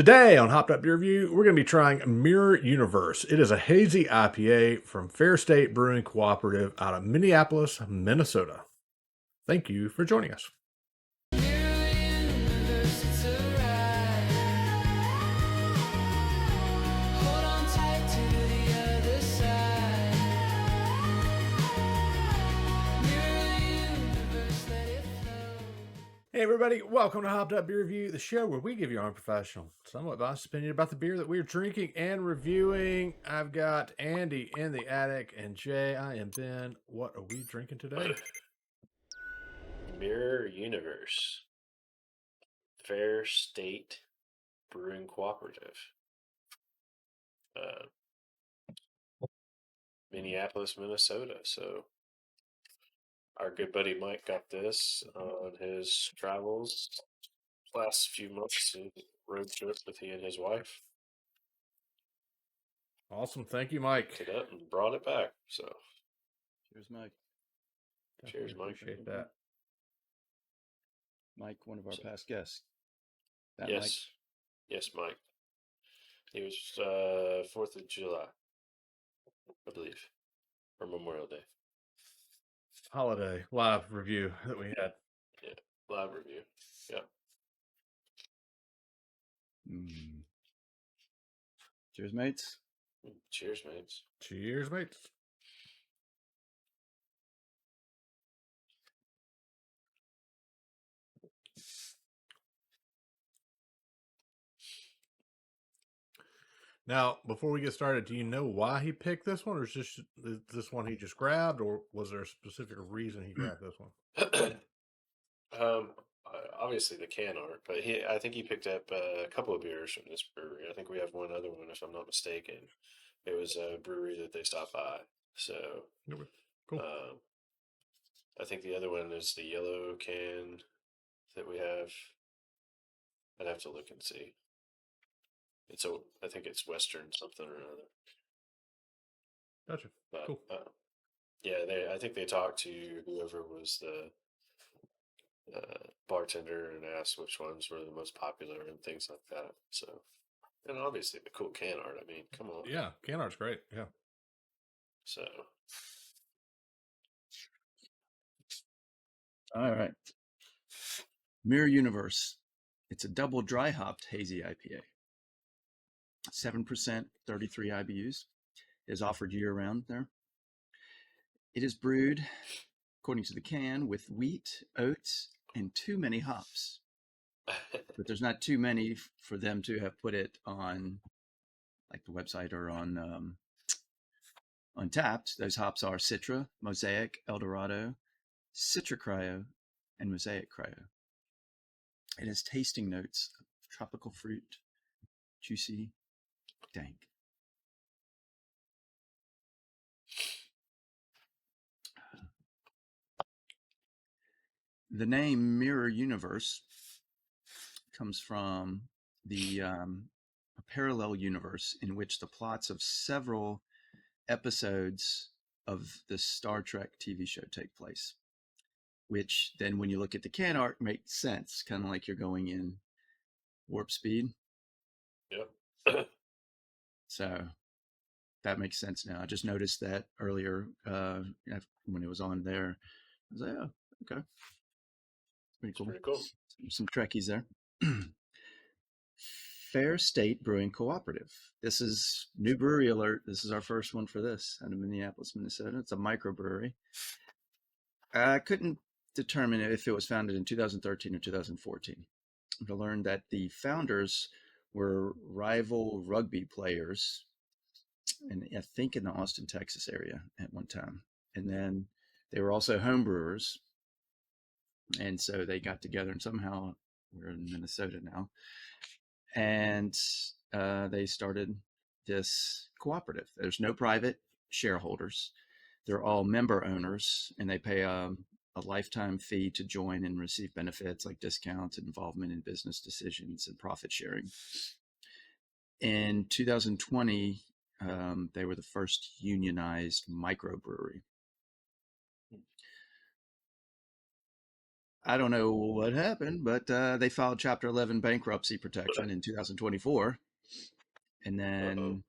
Today on Hopped Up Beer Review, we're going to be trying Mirror Universe. It is a hazy IPA from Fair State Brewing Cooperative out of Minneapolis, Minnesota. Thank you for joining us. Hey everybody, welcome to Hopped Up Beer Review, the show where we give you our unprofessional, somewhat biased opinion about the beer that we're drinking and reviewing. I've got Andy in the attic and Jay, I am Ben. What are we drinking today? Mirror Universe, Fair State Brewing Cooperative, Minneapolis, Minnesota. So our good buddy Mike got this on his travels last few months, road trip with he and his wife. Awesome, thank you, Mike. Picked it up and brought it back. So cheers, Mike. Cheers, Mike. Appreciate that. Mike, one of our past guests. Yes. Mike? Yes, Mike. He was 4th of July, I believe, or Memorial Day. Holiday live review that we had. Yeah, live review. Yeah. Cheers, mates. Cheers, mates. Cheers, mates. Now, before we get started, do you know why he picked this one, or is this one he just grabbed, or was there a specific reason he grabbed this one? Obviously the can art, but I think he picked up a couple of beers from this brewery. I think we have one other one, if I'm not mistaken. It was a brewery that they stopped by. So, cool. I think the other one is the yellow can that we have. I'd have to look and see. I think it's Western something or another. Gotcha. But, cool. Yeah, I think they talked to whoever was the bartender and asked which ones were the most popular and things like that. So, and obviously the cool can art. I mean, come on. Yeah, can art's great. Yeah. So. All right. Mirror Universe. It's a double dry hopped hazy IPA. 7%, 33 IBUs. It is offered year round there. It is brewed, according to the can, with wheat, oats, and too many hops. But there's not too many for them to have put it on, like the website or on Untapped. Those hops are Citra, Mosaic, Eldorado, Citra Cryo, and Mosaic Cryo. It has tasting notes of tropical fruit, juicy, dank. The name Mirror Universe comes from a parallel universe in which the plots of several episodes of the Star Trek TV show take place, which then when you look at the can art makes sense, kind of like you're going in warp speed. Yep. So that makes sense now. I just noticed that earlier when it was on there. I was like, oh, okay. Pretty cool. Pretty cool. Some Trekkies there. Fair State Brewing Cooperative. This is new brewery alert. This is our first one for this out of Minneapolis, Minnesota. It's a microbrewery. I couldn't determine if it was founded in 2013 or 2014. I learned that the founders were rival rugby players, and I think in the Austin, Texas area at one time. And then they were also home brewers. And so they got together, and somehow we're in Minnesota now. And they started this cooperative. There's no private shareholders. They're all member owners, and they pay a lifetime fee to join and receive benefits like discounts, involvement in business decisions, and profit sharing. In 2020, they were the first unionized microbrewery. I don't know what happened, but they filed Chapter 11 bankruptcy protection in 2024. And Uh-oh. then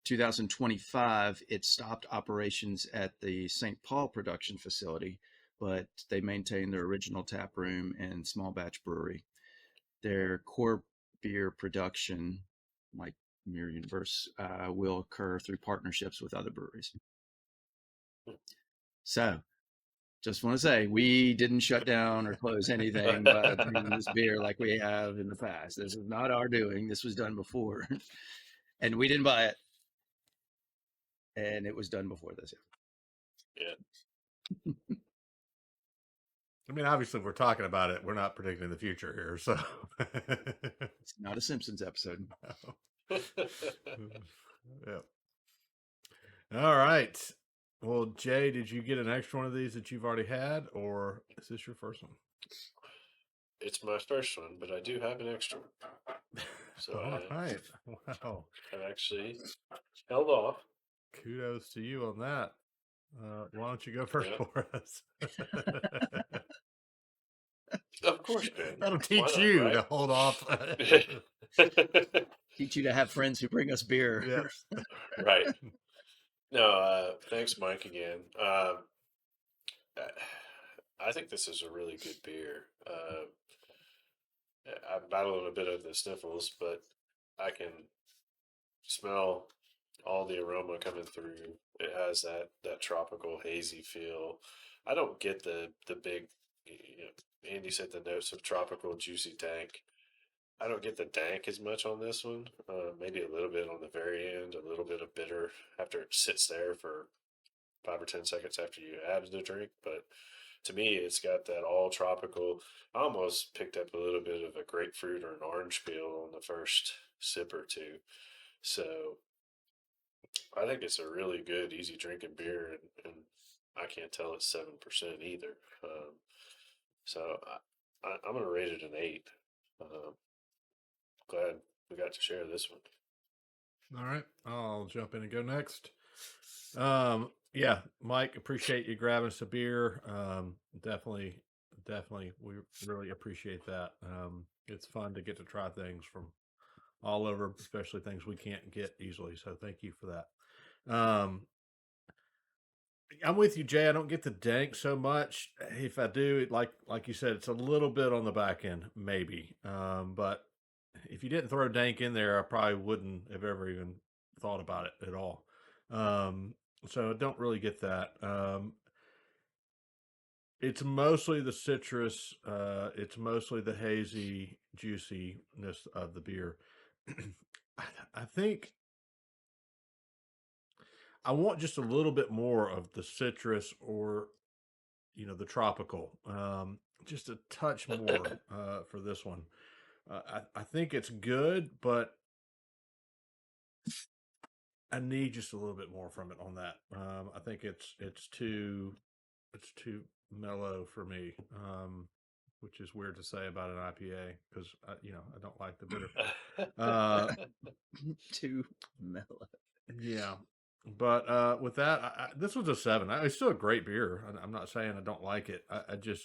2025, it stopped operations at the St. Paul production facility, but they maintained their original tap room and small batch brewery. Their core beer production, like Mirror Universe, will occur through partnerships with other breweries. So, just want to say, we didn't shut down or close anything by bringing this beer like we have in the past. This is not our doing. This was done before, and we didn't buy it, and it was done before this. Yeah. I mean, obviously, if we're talking about it, we're not predicting the future here. So, It's not a Simpsons episode. yeah. All right. Well, Jay, did you get an extra one of these that you've already had, or is this your first one? It's my first one, but I do have an extra one. So All right. Wow. I've actually held off. Kudos to you on that. Why don't you go first Yeah. for us? Of course, Ben. That'll Why teach not, you right? to hold off. Teach you to have friends who bring us beer. Yeah. Right. No, thanks, Mike, again. I think this is a really good beer. I'm battling a bit of the sniffles, but I can smell all the aroma coming through. It has that tropical hazy feel. I don't get the big. Andy said the notes of tropical juicy dank. I don't get the dank as much on this one. Maybe a little bit on the very end, a little bit of bitter after it sits there for 5 or 10 seconds after you add the drink. But to me, it's got that all tropical. I almost picked up a little bit of a grapefruit or an orange peel on the first sip or two. So I think it's a really good, easy drinking beer, and I can't tell it's 7% either. So I'm gonna rate it an 8. Glad we got to share this one. All right. I'll jump in and go next. Yeah, Mike, appreciate you grabbing us a beer. Definitely, we really appreciate that. It's fun to get to try things from all over, especially things we can't get easily. So thank you for that. I'm with you, Jay. I don't get the dank so much. If I do, like you said, it's a little bit on the back end, maybe. But if you didn't throw dank in there, I probably wouldn't have ever even thought about it at all. So I don't really get that. It's mostly the citrus. It's mostly the hazy juiciness of the beer. I think I want just a little bit more of the citrus or the tropical. Just a touch more for this one. I think it's good, but I need just a little bit more from it on that. I think it's too mellow for me, which is weird to say about an IPA because I don't like the bitter. Too mellow. Yeah, but with that, this was a 7. It's still a great beer. I'm not saying I don't like it. I just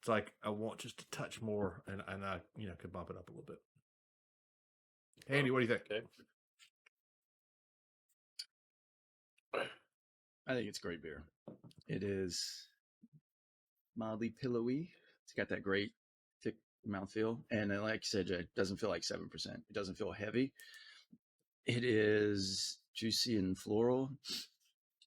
it's like I want just a touch more, and I could bump it up a little bit. Andy, what do you think? Okay. I think it's great beer. It is mildly pillowy. It's got that great thick mouthfeel. And then, like you said, Jay, it doesn't feel like 7%. It doesn't feel heavy. It is juicy and floral.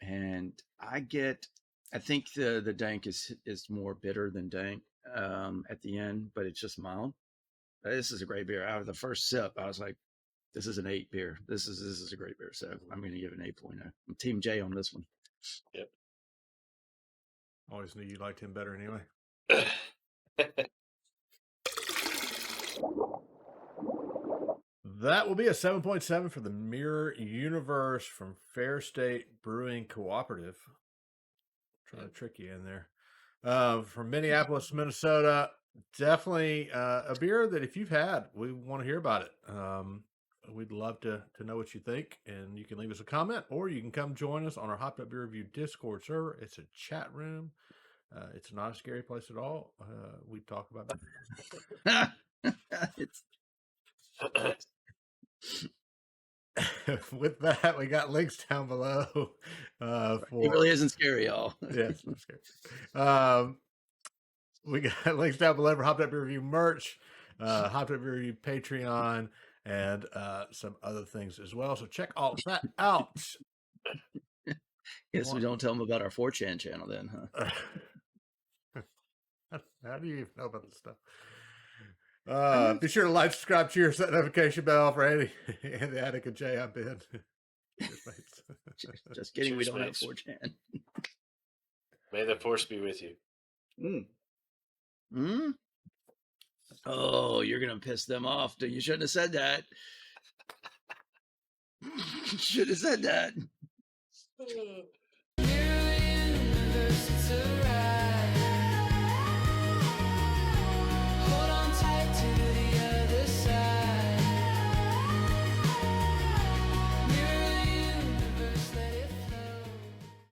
And I think the dank is more bitter than dank at the end, but it's just mild. This is a great beer. Out of the first sip, I was like, this is an 8 beer. This is a great beer. So I'm going to give it an 8.0. I'm Team J on this one. Yep. Always knew you liked him better anyway. That will be a 7.7 for the Mirror Universe from Fair State Brewing Cooperative. Trying to trick you in there. From Minneapolis, Minnesota. Definitely a beer that if you've had, we want to hear about it. We'd love to know what you think, and you can leave us a comment, or you can come join us on our Hopped Up Beer Review Discord server. It's a chat room. It's not a scary place at all. We talk about that. It's With that, we got links down below. it For really isn't scary, y'all. yeah, it's not scary. We got links down below for Hopped Up Beer Review merch, Hopped Up Beer Review Patreon, and some other things as well. So check all that out. Guess we don't tell them about our 4chan channel then, huh? How do you even know about this stuff? Be sure to like, subscribe, cheers, set notification bell for Andy and the Attic and Jay. I'm Ben. Cheers, mates. Just kidding, we Cheers, don't mates. have 4chan. May the force be with you. Oh, you're gonna piss them off. You shouldn't have said that. You should have said that. You're the universe, it's a